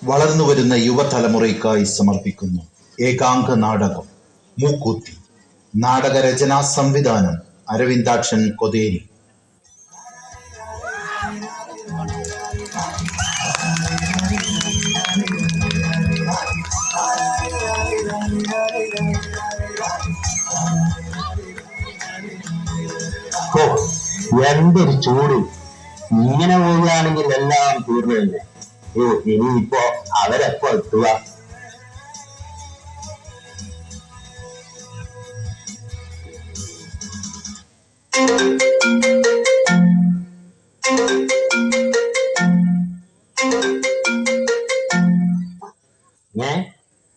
വളർന്നുവരുന്ന യുവതലമുറയ്ക്കായി സമർപ്പിക്കുന്നു ഏകാംഗ നാടകം മൂക്കൂത്തി. നാടകരചനാ സംവിധാനം അരവിന്ദാക്ഷൻ കൊതേരി. എന്തൊരു ചൂട്! ഇങ്ങനെ പോവുകയാണെങ്കിൽ എല്ലാം തീർന്നു തന്നെ. ഇനിയിപ്പോ അവരെപ്പോ എത്തുക?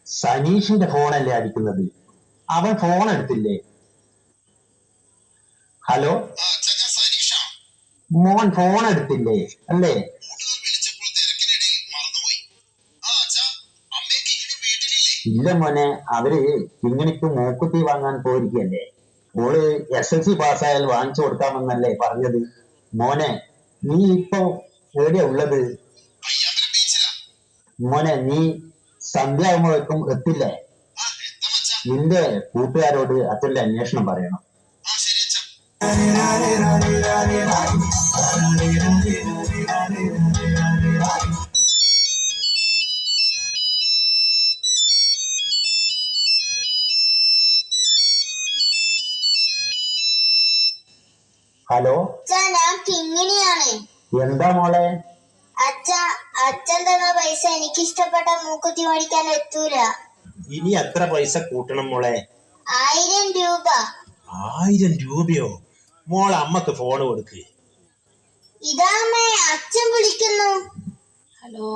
സനീഷിന്റെ ഫോണല്ലേ അടിക്കുന്നത്? അവൻ ഫോൺ എടുത്തില്ലേ? ഹലോ, മോൻ ഫോൺ എടുത്തില്ലേ അല്ലേ? ഇല്ല മോനെ, അവര് കിങ്ങിണിക്ക് മൂക്കുത്തി വാങ്ങാൻ പോയിരിക്കല്ലേ. ഓള് SSLC പാസ്സായാൽ വാങ്ങിച്ചു കൊടുക്കാമെന്നല്ലേ പറഞ്ഞത്. മോനെ, നീ ഇപ്പൊ എവിടെയാ ഉള്ളത്? മോനെ, നീ സന്ധ്യ ആകുമ്പോഴേക്കും എത്തില്ലേ? നിന്റെ കൂട്ടുകാരോട് അച്ഛന്റെ അന്വേഷണം പറയണം. ഹലോ, ഞാൻ കിങ്ങിണിയാണ്. എന്താ മോളെ? അച്ഛൻ തന്ന പൈസ എനിക്ക് ഇഷ്ടപ്പെട്ട മൂക്കുത്തി മേടിക്കാൻ എത്തൂല. ഇനി എത്ര പൈസ കൂട്ടണം മോളെ? 1000 രൂപ. 1000 രൂപയോ? മോളെ, അമ്മക്ക് ഫോൺ കൊടുക്ക്. ഇതാമ്മേ, അച്ഛൻ വിളിക്കുന്നു. ഹലോ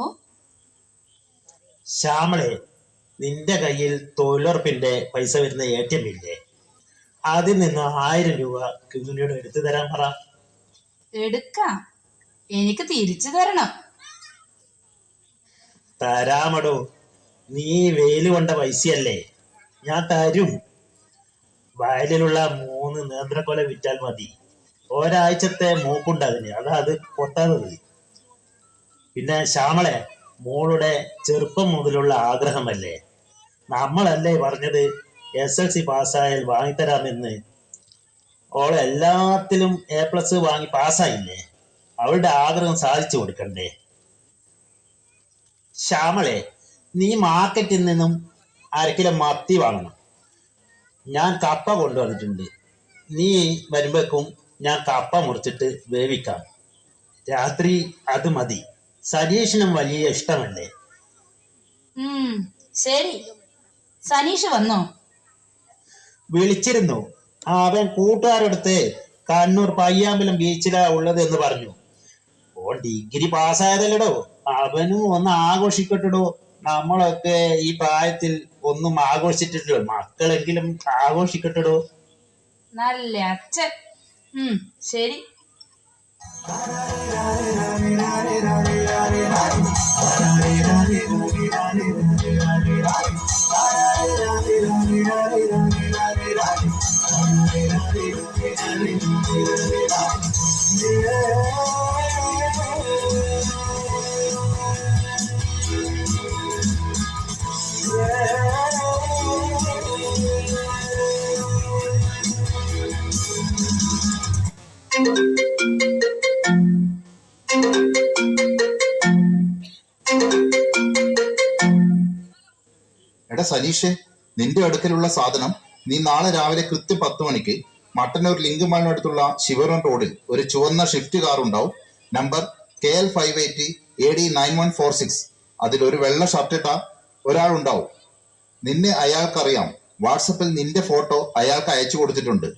ശ്യാമളെ, നിന്റെ കയ്യിൽ തൊഴിലുറപ്പിന്റെ പൈസ വരുന്ന ATM ഇല്ലേ? അതിൽ നിന്ന് 1000 രൂപ കിങ്ങിണിയോട് എടുത്തു തരാൻ പറ. എടുക്കാം, എനിക്ക് തിരിച്ചു തരണം. തരാമടോ, നീ വെയില് കൊണ്ട പൈസയല്ലേ, ഞാൻ തരും. വയലിലുള്ള 3 നേന്ത്രക്കൊല വിറ്റാൽ മതി. ഒരാഴ്ചത്തെ മൂക്കുണ്ടതിന്, അത് പൊട്ടാത്തത്. പിന്നെ ശ്യാമളെ, മോളുടെ ചെറുപ്പം മുതലുള്ള ആഗ്രഹമല്ലേ, നമ്മളല്ലേ പറഞ്ഞത് SSLC പാസ്സായാൽ വാങ്ങിത്തരാമെന്ന്. ഓളെ എല്ലാത്തിലും A+ വാങ്ങി പാസ്സായില്ലേ, അവളുടെ ആഗ്രഹം സാധിച്ചു കൊടുക്കണ്ടേ? ശ്യാമളെ, നീ മാർക്കറ്റിൽ നിന്നും 1/2 കിലോ മത്തി വാങ്ങണം. ഞാൻ കപ്പ കൊണ്ടുവന്നിട്ടുണ്ട്. നീ വരുമ്പോഴേക്കും ഞാൻ കപ്പ മുറിച്ചിട്ട് വേവിക്കാം. രാത്രി അത് മതി. സനീഷിനും വലിയ ഇഷ്ടമല്ലേ? ശരി. സനീഷ് വന്നോ? വിളിച്ചിരുന്നു. അവൻ കൂട്ടുകാരെടുത്ത് കണ്ണൂർ പയ്യാമ്പലം ബീച്ചിലാ ഉള്ളത് എന്ന് പറഞ്ഞു. ഓൻ ഡിഗ്രി പാസ്സായതല്ലടോ, അവനും ഒന്ന് ആഘോഷിക്കട്ടോ. നമ്മളൊക്കെ ഈ പ്രായത്തിൽ ഒന്നും ആഘോഷിച്ചിട്ടില്ലല്ലോ, മക്കളെങ്കിലും ആഘോഷിക്കട്ടോ. നല്ല അച്ഛൻ. ശരി. എടാ സനീഷേ, നിന്റെ അടുക്കലുള്ള സാധനം നീ നാളെ രാവിലെ കൃത്യം 10 മണിക്ക് മട്ടന്നൂർ ലിങ്കുമാളിനടുത്തുള്ള ശിവറോൺ റോഡിൽ ഒരു ചുവന്ന ഷിഫ്റ്റ് കാർ ഉണ്ടാവും. Number KL 580 AD 9146. അതിലൊരു വെള്ള ഷർട്ടിട്ട ഒരാളുണ്ടാവും. നിന്നെ അയാൾക്കറിയാം. വാട്സപ്പിൽ നിന്റെ ഫോട്ടോ അയാൾക്ക് അയച്ചു കൊടുത്തിട്ടുണ്ട്.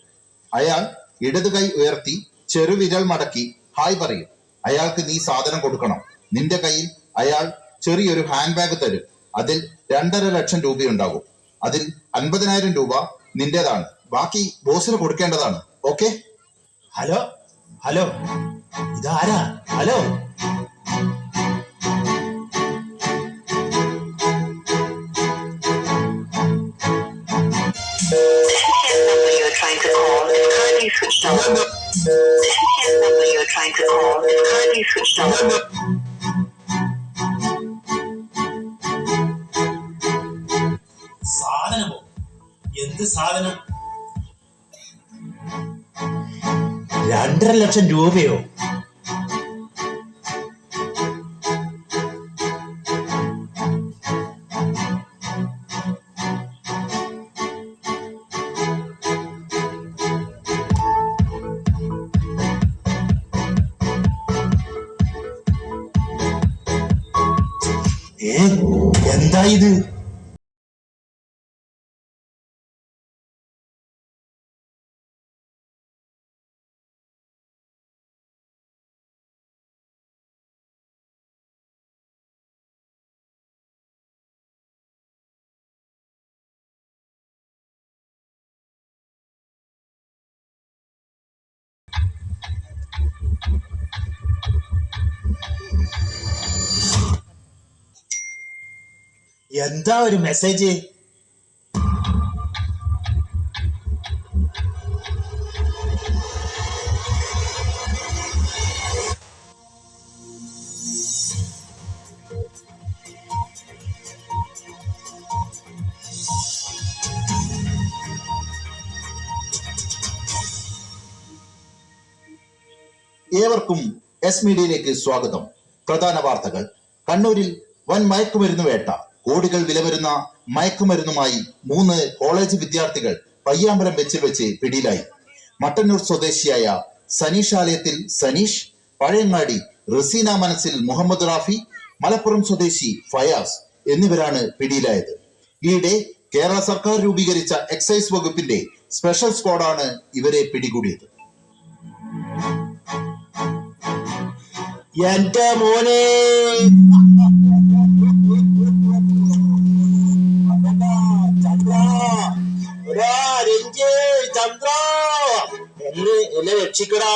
അയാൾ ഇടത് കൈ ഉയർത്തി ചെറുവിരൽ മടക്കി ഹായ് പറയും. അയാൾക്ക് നീ സാധനം കൊടുക്കണം. നിന്റെ കയ്യിൽ അയാൾ ചെറിയൊരു ഹാൻഡ് ബാഗ് തരും. അതിൽ 2.5 ലക്ഷം രൂപയുണ്ടാകും. അതിൽ 50,000 രൂപ നിന്റേതാണ്, ബാക്കി ബോസിന് കൊടുക്കേണ്ടതാണ്. ഓക്കെ? ഹലോ ഹലോ, ഇതാരാ? ഹലോ, എന്ത് സാധനം? 2.5 ലക്ഷം രൂപയോ? എന്താ ഇത്? എന്താ ഒരു മെസ്സേജ്? ഏവർക്കും എസ് മീഡിയയിലേക്ക് സ്വാഗതം. പ്രധാന വാർത്തകൾ. കണ്ണൂരിൽ വൻ മയക്കുമരുന്ന് വേട്ട. കോടികൾ വില വരുന്ന മയക്കുമരുന്നുമായി 3 കോളേജ് വിദ്യാർത്ഥികൾ പയ്യാമ്പലം വെച്ച് പിടിയിലായി. മട്ടന്നൂർ സ്വദേശിയായ സനീഷ് ആലയത്തിൽ സനീഷ്, പഴയങ്ങാടി റസീന മനസ്സിൽ മുഹമ്മദ് റാഫി, മലപ്പുറം സ്വദേശി ഫയാസ് എന്നിവരാണ് പിടിയിലായത്. ഈയിടെ കേരള സർക്കാർ രൂപീകരിച്ച എക്സൈസ് വകുപ്പിന്റെ സ്പെഷ്യൽ സ്ക്വാഡാണ് ഇവരെ പിടികൂടിയത്. എന്റെ മോനെ, ചന്ദ്ര, എന്നെ രക്ഷിക്കടാ.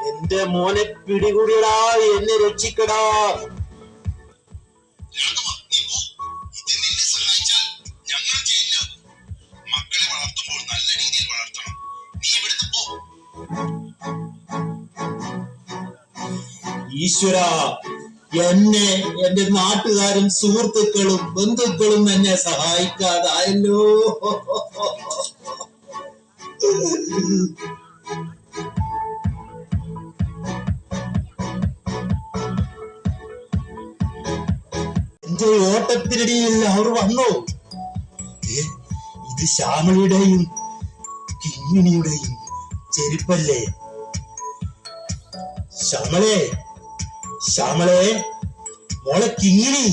എന്റെ മോനെ പിടികൂടിയടാ, എന്നെ രക്ഷിക്കടാ. മക്കളെ വളർത്തുമ്പോൾ നല്ല രീതിയിൽ വളർത്തണം. നീ ഇവിടുന്ന് പോ. ഈശ്വര, എന്നെ എന്റെ നാട്ടുകാരും സുഹൃത്തുക്കളും ബന്ധുക്കളും എന്നെ സഹായിക്കാതായല്ലോ. എന്റെ ഓട്ടത്തിനിടയിൽ അവർ വന്നു. ഇത് ശ്യാമളിയുടെയും കിങ്ങിണിയുടെയും ചെരുപ്പല്ലേ? ശ്യാമളെ, ശ്യാമളെ, മോളെ കിങ്ങിണി,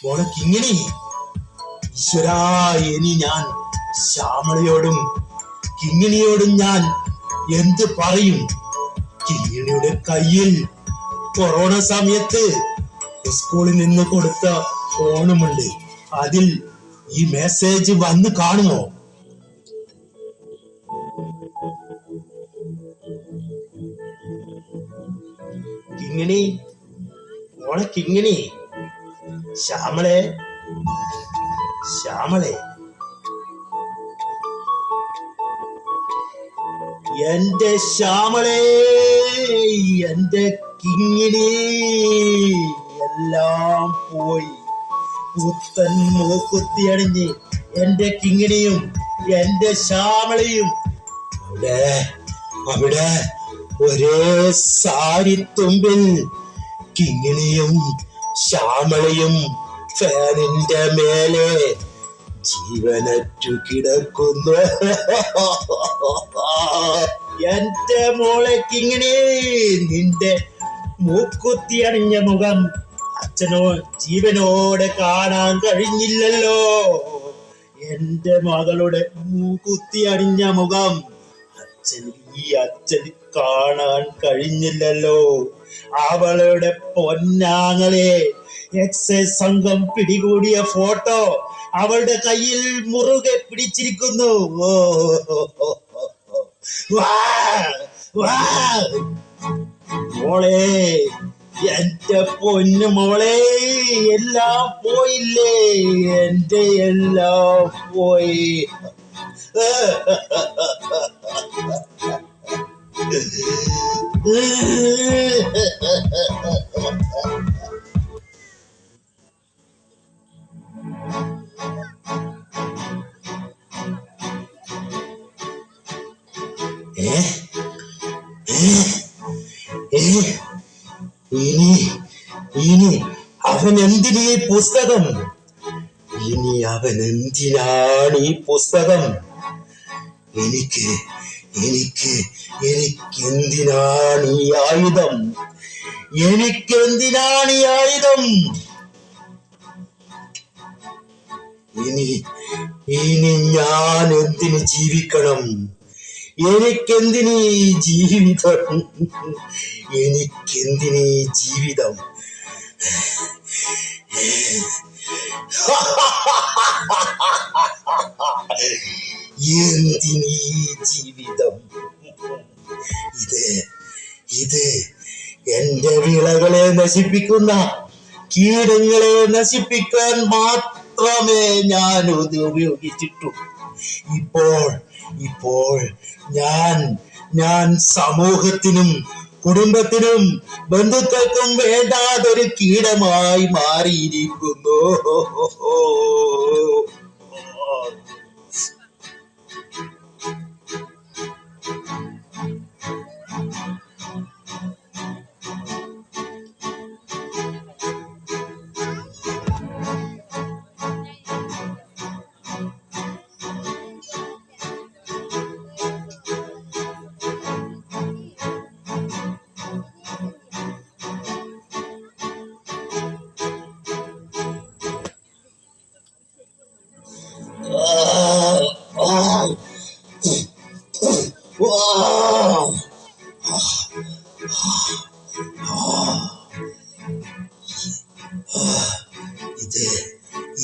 മോളെ കിങ്ങിണി. ഈശ്വരാ, ഇനി ഞാൻ ശ്യാമളയോടും കിങ്ങിണിയോടും ഞാൻ എന്ത് പറയും? കിങ്ങിണിയുടെ കയ്യിൽ കൊറോണ സമയത്ത് സ്കൂളിൽ നിന്ന് കൊടുത്ത ഫോണുമുണ്ട്. അതിൽ ഈ മെസ്സേജ് വന്ന് കാണുമോ? കിങ്ങിണി, മോളെ കിങ്ങിണി, ശ്യാമളെ, ശ്യാമളെ, എന്റെ ശ്യാമളെ, എന്റെ കിങ്ങിണി, എല്ലാം പോയി. പുത്തൻ മൂക്കുത്തി അണിഞ്ഞ് എന്റെ കിങ്ങിണിയും എന്റെ ശ്യാമളയും അവിടെ അവിടെ ഒരേ സാരിത്തുമ്പിൽ കിങ്ങിണിയും ശ്യാമളയും ഫാനിന്റെ മേലെ ജീവനറ്റു കിടക്കുന്നു. എന്റെ മോളെ കിങ്ങിണി, നിന്റെ മൂക്കുത്തി അണിഞ്ഞ മുഖം അച്ഛനോ ജീവനോടെ കാണാൻ കഴിഞ്ഞില്ലല്ലോ. എന്റെ മകളുടെ മൂക്കുത്തി അണിഞ്ഞ മുഖം അച്ഛന് കാണാൻ കഴിഞ്ഞില്ലല്ലോ. അവളുടെ പൊന്നാങ്ങളെ എക്സൈസ് സംഘം പിടികൂടിയ ഫോട്ടോ അവളുടെ കയ്യിൽ മുറുകെ പിടിച്ചിരിക്കുന്നു. മോളെ, എന്റെ പൊന്നു മോളെ, എല്ലാം പോയില്ലേ? എന്റെ എല്ലാം പോയി. ഇനി ഇനി അവൻ എന്തിനീ പുസ്തകം? ഇനി അവൻ എന്തിനാണ് ഈ പുസ്തകം? എനിക്ക് എനിക്ക് എനിക്കെന്തിനാണ് ഈ ആയുധം? എനിക്കെന്തിനാണ് ഈ ആയുധം? ഇനി ഇനി ഞാൻ എന്തിന് ജീവിക്കണം? എനിക്കെന്തിനീ ജീവിതം? എനിക്കെന്തിനീ ജീവിതം? എന്തിനീ ജീവിതം? ഇത് ഇത് എന്റെ വിളകളെ നശിപ്പിക്കുന്ന കീടങ്ങളെ നശിപ്പിക്കാൻ മാത്രമേ ഞാൻ ഇത് ഉപയോഗിച്ചിട്ടു. ഇപ്പോൾ ഞാൻ സമൂഹത്തിനും കുടുംബത്തിനും ബന്ധുക്കൾക്കും വേണ്ടാതൊരു കീടമായി മാറിയിരിക്കുന്നു.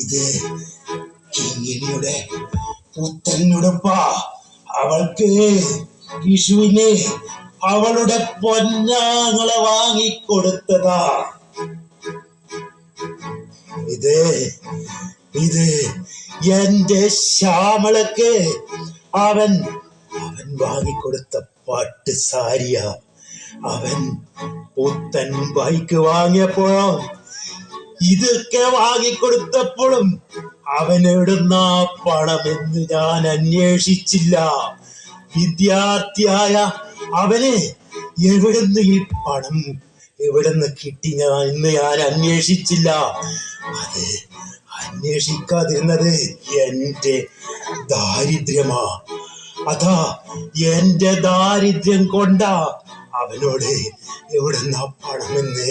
ഇത് കിങ്ങിണിയുടെ പുത്തനുടുപ്പ. അവൾക്ക് വിഷുവിന് അവളുടെ പൊന്നാങ്ങളെ വാങ്ങിക്കൊടുത്തതാ. ഇത് എന്റെ ശ്യാമളക്ക് അവൻ വാങ്ങിക്കൊടുത്ത പട്ട് സാരിയ. അവൻ പുത്തൻ ബൈക്ക് വാങ്ങിയപ്പോഴോ ഇതൊക്കെ വാങ്ങിക്കൊടുത്തപ്പോഴും അവനെവിടുന്ന പണമെന്ന് ഞാൻ അന്വേഷിച്ചില്ല. വിദ്യാർത്ഥിയായ അവന് എവിടുന്ന് ഈ പണം എവിടുന്ന് കിട്ടി എന്ന് ഞാൻ അന്വേഷിച്ചില്ല. അത് അന്വേഷിക്കാതിരുന്നത് എന്റെ ദാരിദ്ര്യമാ. അതാ എന്റെ ദാരിദ്ര്യം കൊണ്ടാ അവനോട് എവിടുന്ന പണമെന്ന്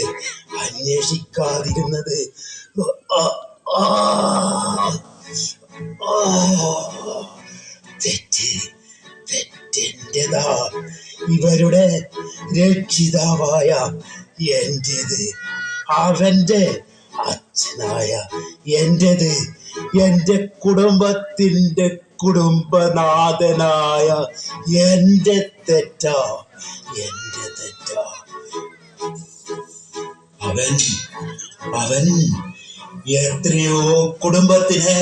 അന്വേഷിക്കാതിരുന്നത്. തെറ്റെന്റെതാ. ഇവരുടെ രക്ഷിതാവായ എന്റേത്, അവന്റെ അച്ഛനായ എന്റേത്, എന്റെ കുടുംബത്തിന്റെ കുടുംബനാഥനായ എന്റെ തെറ്റാ. അവൻ എത്രയോ കുടുംബത്തിനെ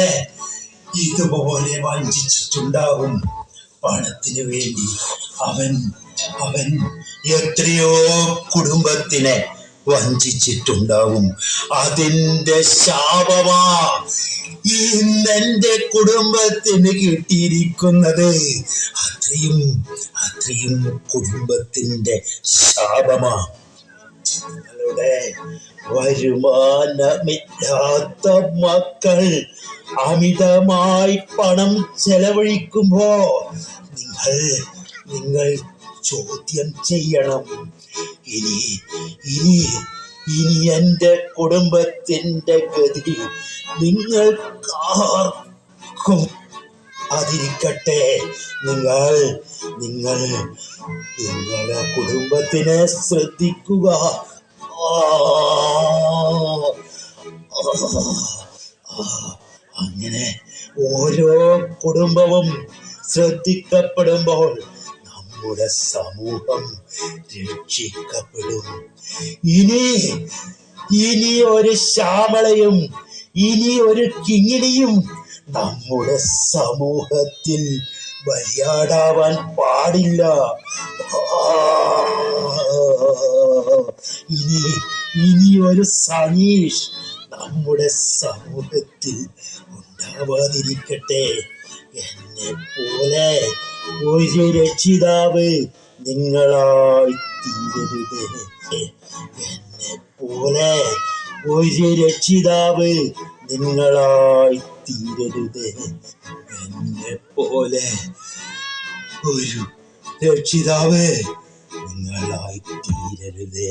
ഇതുപോലെ വഞ്ചിച്ചിട്ടുണ്ടാകും. പണത്തിന് വേണ്ടി അവൻ എത്രയോ കുടുംബത്തിനെ വഞ്ചിച്ചിട്ടുണ്ടാവും. അതിന്റെ ശാപമാ ഇന്നെന്റെ കുടുംബത്തിന് കിട്ടിയിരിക്കുന്നത്. അത്രയും കുടുംബത്തിന്റെ ശാപമാ. നിങ്ങളുടെ വരുമാനമില്ലാത്ത മക്കൾ അമിതമായി പണം ചെലവഴിക്കുമ്പോ നിങ്ങൾ ചോദ്യം ചെയ്യണം. ഇനി എന്റെ കുടുംബത്തിന്റെ ഗതി നിങ്ങൾക്കാർക്കും അതിരിക്കട്ടെ. നിങ്ങളുടെ കുടുംബത്തിനെ ശ്രദ്ധിക്കുക. അങ്ങനെ ഓരോ കുടുംബവും ശ്രദ്ധിക്കപ്പെടുമ്പോൾ നമ്മുടെ സമൂഹം രക്ഷിക്കപ്പെടും. ഇനി ഒരു ശ്യാമളയും ഇനി ഒരു കിങ്ങിണിയും നമ്മുടെ സമൂഹത്തിൽ ബലിയാടാവാൻ പാടില്ല. ഇനി ഒരു സനീഷ് നമ്മുടെ സമൂഹത്തിൽ ഉണ്ടാവാതിരിക്കട്ടെ. എന്നെ പോലെ ഒരു രക്ഷിതാവ് നിങ്ങളായി തീരരുത്. എന്നെ പോലെ ഒരു രക്ഷിതാവ് നിങ്ങളായി തീരരുത്. എന്നെ പോലെ ഒരു രക്ഷിതാവ് നിങ്ങളായി തീരരുത്.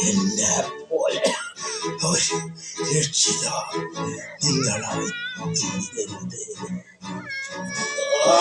എന്നെ പോലെ ഒരു രക്ഷിതാവ് നിങ്ങളായി തീരരുത്. ആ